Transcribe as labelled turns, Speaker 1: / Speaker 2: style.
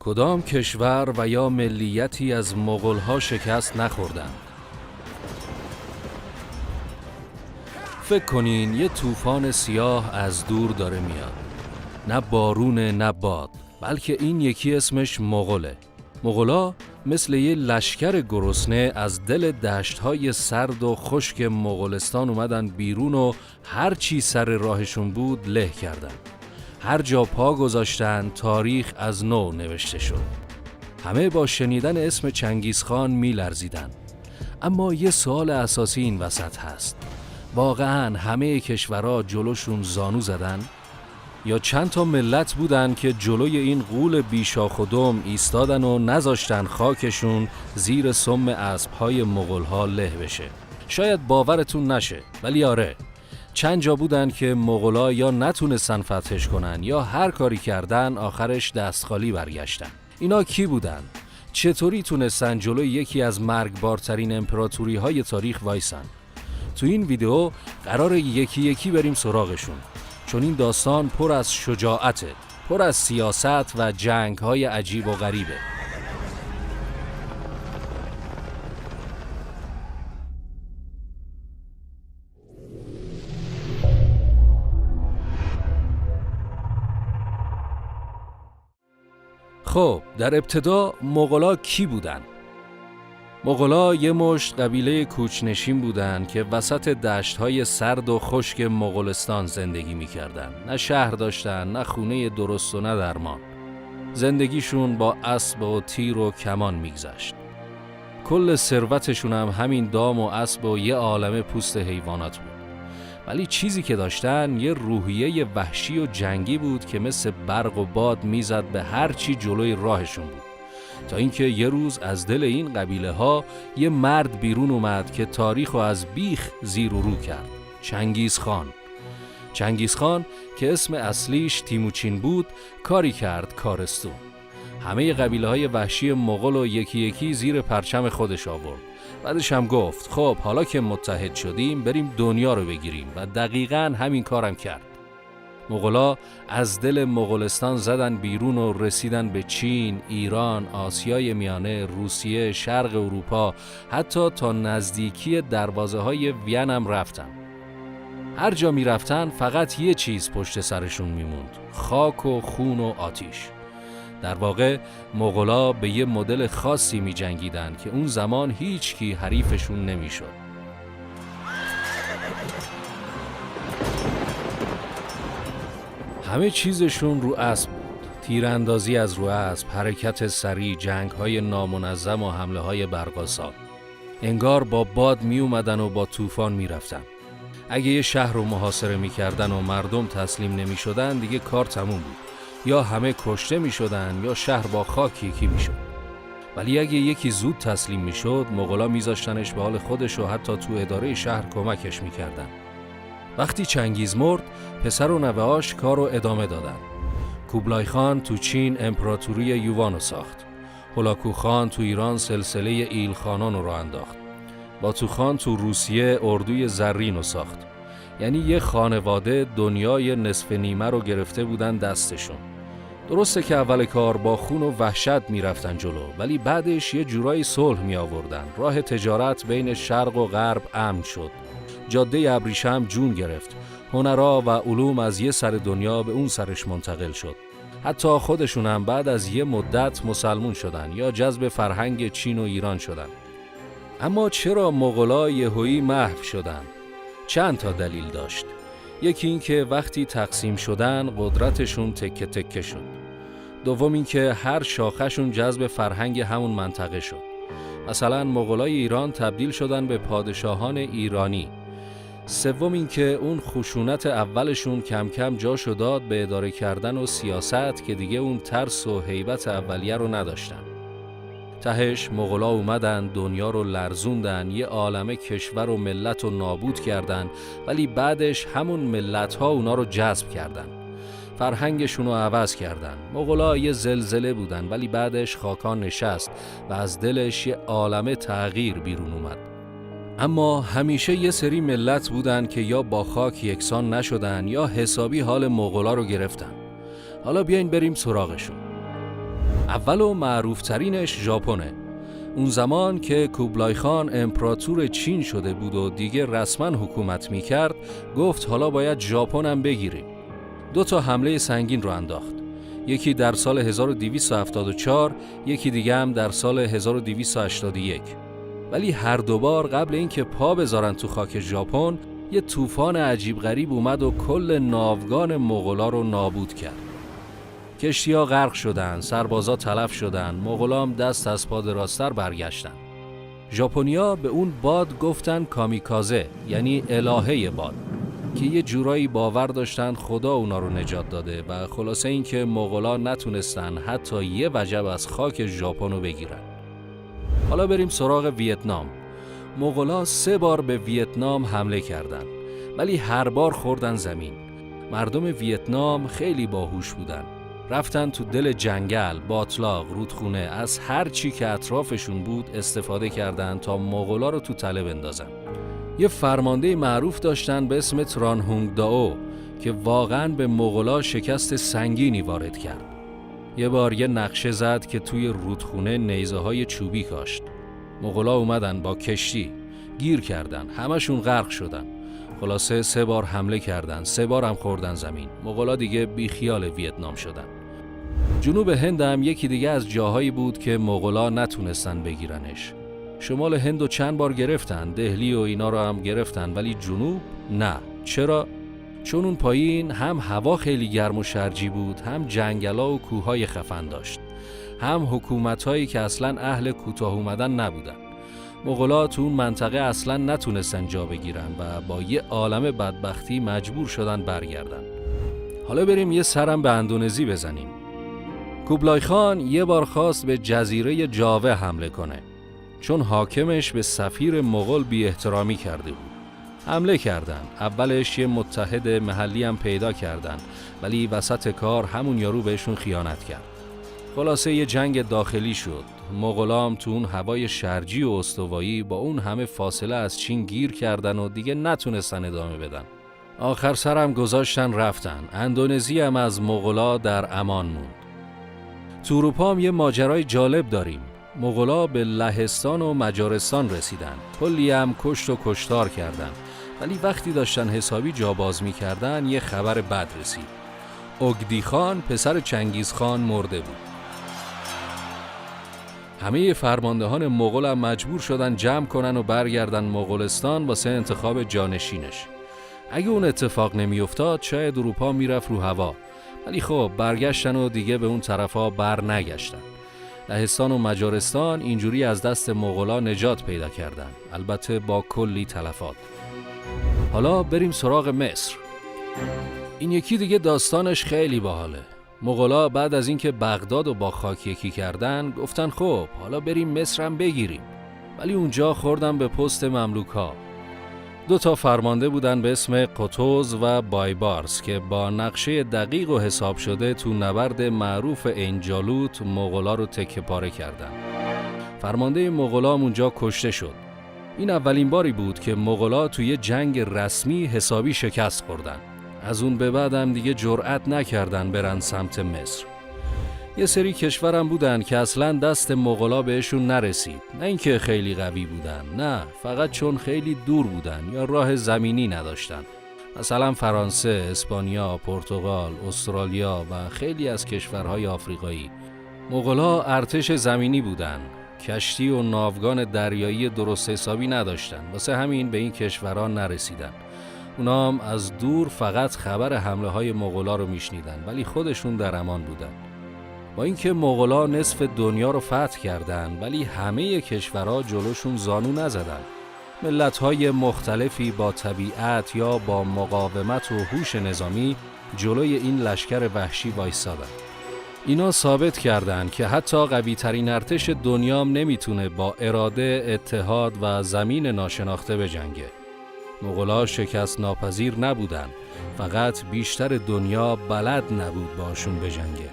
Speaker 1: کدام کشور و یا ملیتی از مغول‌ها شکست نخوردند؟ فکر کنین یه طوفان سیاه از دور داره میاد. نه بارونه نه باد، بلکه این یکی اسمش مغوله. مغولا مثل یه لشکر گرسنه از دل دشت‌های سرد و خشک مغولستان اومدن بیرون و هر چی سر راهشون بود له کردن. هر جا پا گذاشتن تاریخ از نو نوشته شد. همه با شنیدن اسم چنگیزخان میلرزیدن. اما یه سوال اساسی این وسط هست. واقعاً همه کشورها جلوشون زانو زدن؟ یا چند تا ملت بودن که جلوی این غول بیشاخ و دم ایستادن و نذاشتن خاکشون زیر سم اسب‌های مغول‌ها له بشه؟ شاید باورتون نشه، ولی آره، چند جا بودن که مغولا یا نتونستن فتحش کنن یا هر کاری کردن آخرش دست خالی برگشتن. اینا کی بودن؟ چطوری تونستن جلوی یکی از مرگبارترین امپراتوری‌های تاریخ وایسن؟ تو این ویدیو قرار یکی یکی بریم سراغشون، چون این داستان پر از شجاعته، پر از سیاست و جنگ‌های عجیب و غریبه. خب، در ابتدا مغولا کی بودن؟ مغولا یه مشت قبیله کوچنشین بودن که وسط دشت‌های سرد و خشک مغولستان زندگی می‌کردن. نه شهر داشتن، نه خونه درست و نه درمان. زندگیشون با اسب و تیر و کمان می‌گذشت. کل ثروتشون هم همین دام و اسب و یه عالمه پوست حیوانات بود. ولی چیزی که داشتن یه روحیه وحشی و جنگی بود که مثل برق و باد میزد به هر چی جلوی راهشون بود. تا اینکه یه روز از دل این قبیله ها یه مرد بیرون اومد که تاریخو از بیخ زیر و رو کرد. چنگیزخان. چنگیزخان که اسم اصلیش تیموچین بود، کاری کرد کارستون. همه قبیله های وحشی مغول و یکی یکی زیر پرچم خودش آورد. بعدش هم گفت خب حالا که متحد شدیم بریم دنیا رو بگیریم، و دقیقاً همین کارم کرد. مغولا از دل مغولستان زدن بیرون و رسیدن به چین، ایران، آسیای میانه، روسیه، شرق اروپا، حتی تا نزدیکی دروازه‌های وین هم رفتن. هر جا می رفتن فقط یه چیز پشت سرشون میموند: خاک و خون و آتیش. در واقع مغولا به یه مدل خاصی می جنگیدن که اون زمان هیچ کی حریفشون نمیشد. همه چیزشون رو اسب بود. تیراندازی از رو اسب، حرکت سریع، جنگ‌های نامنظم و حمله‌های برق‌آسا. انگار با باد می اومدن و با طوفان می رفتن. اگه یه شهر رو محاصره می کردن و مردم تسلیم نمی شدن دیگه کار تموم بود. یا همه کشته می شدن یا شهر با خاک یکی می شد. ولی اگه یکی زود تسلیم می شد مغولا می ذاشتنش به حال خودش و حتی تو اداره شهر کمکش می کردن. وقتی چنگیز مرد، پسر و نوه‌هاش کار رو ادامه دادن. کوبلای خان تو چین امپراتوری یووانو ساخت. هولاکو خان تو ایران سلسله ایل خانان رو انداخت. باتو خان تو روسیه اردوی زرین رو ساخت. یعنی یه خانواده دنیای نصف نیمه رو گرفته بودن دستشون. درسته که اول کار با خون و وحشت می رفتن جلو، ولی بعدش یه جورایی صلح می آوردن. راه تجارت بین شرق و غرب امن شد. جاده ابریشم جون گرفت. هنرها و علوم از یه سر دنیا به اون سرش منتقل شد. حتی خودشون هم بعد از یه مدت مسلمون شدن یا جذب فرهنگ چین و ایران شدن. اما چرا مغولا یهویی محو شدن؟ چند تا دلیل داشت. یکی این که وقتی تقسیم شدن قدرتشون تکه تکه شد. دوم این که هر شاخه‌شون جذب فرهنگ همون منطقه شد. مثلا مغولای ایران تبدیل شدن به پادشاهان ایرانی. سوم این که اون خشونت اولشون کم کم جاشو داد به اداره کردن و سیاست که دیگه اون ترس و هیبت اولیه رو نداشتن. تهش مغولا اومدن دنیا رو لرزوندن، یه عالمه کشور و ملت رو نابود کردن، ولی بعدش همون ملت ها اونا رو جذب کردن. فرهنگشون رو عوض کردن. مغولا یه زلزله بودن ولی بعدش خاکان نشست و از دلش یه عالمه تغییر بیرون اومد. اما همیشه یه سری ملت بودن که یا با خاک یکسان نشدن یا حسابی حال مغولا رو گرفتن. حالا بیاین بریم سراغشون. اول و معروف ترینش ژاپنه. اون زمان که کوبلای خان امپراتور چین شده بود و دیگه رسما حکومت میکرد، گفت حالا باید ژاپن هم بگیریم. 2 حمله سنگین رو انداخت. یکی در سال 1274، یکی دیگه هم در سال 1281. ولی هر دوبار قبل اینکه پا بذارن تو خاک ژاپن، یه طوفان عجیب غریب اومد و کل ناوگان مغولا رو نابود کرد. کشتی‌ها غرق شدن، سربازا تلف شدن، مغولا هم دست از پا دراستر برگشتن. ژاپنیا به اون باد گفتن کامیکازه، یعنی الهه باد، که یه جورایی باور داشتن خدا اونا رو نجات داده و خلاصه این که مغولا نتونستن حتی یه وجب از خاک ژاپن رو بگیرن. حالا بریم سراغ ویتنام. مغولا 3 بار به ویتنام حمله کردن، ولی هر بار خوردن زمین. مردم ویتنام خیلی باهوش بودن. رفتن تو دل جنگل، باطلاق، رودخونه، از هر چی که اطرافشون بود استفاده کردن تا مغولا رو تو تله بندازن. یه فرمانده معروف داشتن به اسم تران هونگ داو که واقعاً به مغولا شکست سنگینی وارد کرد. یه بار یه نقشه زد که توی رودخونه نیزه‌های چوبی کاشت. مغولا اومدن با کشتی، گیر کردن، همشون غرق شدن. خلاصه 3 بار حمله کردن، 3 بار هم خوردن زمین. مغولا دیگه بیخیال ویتنام شدن. جنوب هند هم یکی دیگه از جاهایی بود که مغولا نتونستن بگیرنش. شمال هندو چند بار گرفتن، دهلی و اینا رو هم گرفتن، ولی جنوب نه. چرا؟ چون اون پایین هم هوا خیلی گرم و شرجی بود، هم جنگلا و کوههای خفن داشت، هم حکومتایی که اصلاً اهل کوتاه اومدن نبودن. مغولا تو اون منطقه اصلاً نتونستن جا بگیرن و با یه عالم بدبختی مجبور شدن برگردن. حالا بریم یه سرم به اندونزی بزنیم. کوبلای خان یه بار خواست به جزیره جاوه حمله کنه، چون حاکمش به سفیر مغول بی احترامی کرده بود. حمله کردن. اولش یه متحد محلی هم پیدا کردن، ولی وسط کار همون یارو بهشون خیانت کرد. خلاصه یه جنگ داخلی شد. مغولام تو اون هوای شرجی و استوایی با اون همه فاصله از چین گیر کردن و دیگه نتونستن ادامه بدن. آخر سرم گذاشتن رفتن. اندونزی هم از مغولا در امان موند. تو اروپا هم یه ماجرای جالب داریم. مغولا به لهستان و مجارستان رسیدن. کلی هم کشت و کشتار کردن. ولی وقتی داشتن حسابی جاباز می کردن یه خبر بد رسید. اوگدی خان پسر چنگیز خان مرده بود. همه فرماندهان مغول هم مجبور شدن جمع کنن و برگردن مغولستان واسه انتخاب جانشینش. اگه اون اتفاق نمی افتاد شاید اروپا میرفت رو هوا، ولی خب برگشتن و دیگه به اون طرفا بر نگشتن. لهستان و مجارستان اینجوری از دست مغولا نجات پیدا کردن، البته با کلی تلفات. حالا بریم سراغ مصر. این یکی دیگه داستانش خیلی باحاله. مغولا بعد از اینکه بغداد رو با خاک یکی کردن گفتن خب حالا بریم مصر هم بگیریم، ولی اونجا خوردن به پست مملوکا. 2 فرمانده بودن به اسم قطز و بایبارس که با نقشه دقیق و حساب شده تو نبرد معروف عین جالوت مغولا رو تکه پاره کردن. فرمانده مغولا اونجا کشته شد. این اولین باری بود که مغولا توی جنگ رسمی حسابی شکست خوردن. از اون به بعد هم دیگه جرأت نکردن برن سمت مصر. یه سری کشورم بودن که اصلاً دست مغولا بهشون نرسید. نه اینکه خیلی قوی بودن، نه، فقط چون خیلی دور بودن یا راه زمینی نداشتن. مثلا فرانسه، اسپانیا، پرتغال، استرالیا و خیلی از کشورهای آفریقایی. مغولا ارتش زمینی بودن، کشتی و ناوگان دریایی درست حسابی نداشتن، واسه همین به این کشورها نرسیدن. اونا هم از دور فقط خبر حمله های مغولا رو میشنیدن، ولی خودشون در امان بودن. با اینکه مغولا نصف دنیا رو فتح کردن، ولی همه کشورها جلوشون زانو نزدن. ملت‌های مختلفی با طبیعت یا با مقاومت و هوش نظامی جلوی این لشکر وحشی وایسادن. اینا ثابت کردن که حتی قوی‌ترین ارتش دنیام نمیتونه با اراده، اتحاد و زمین ناشناخته بجنگه. مغولا شکست ناپذیر نبودن، فقط بیشتر دنیا بلد نبود باشون بجنگه.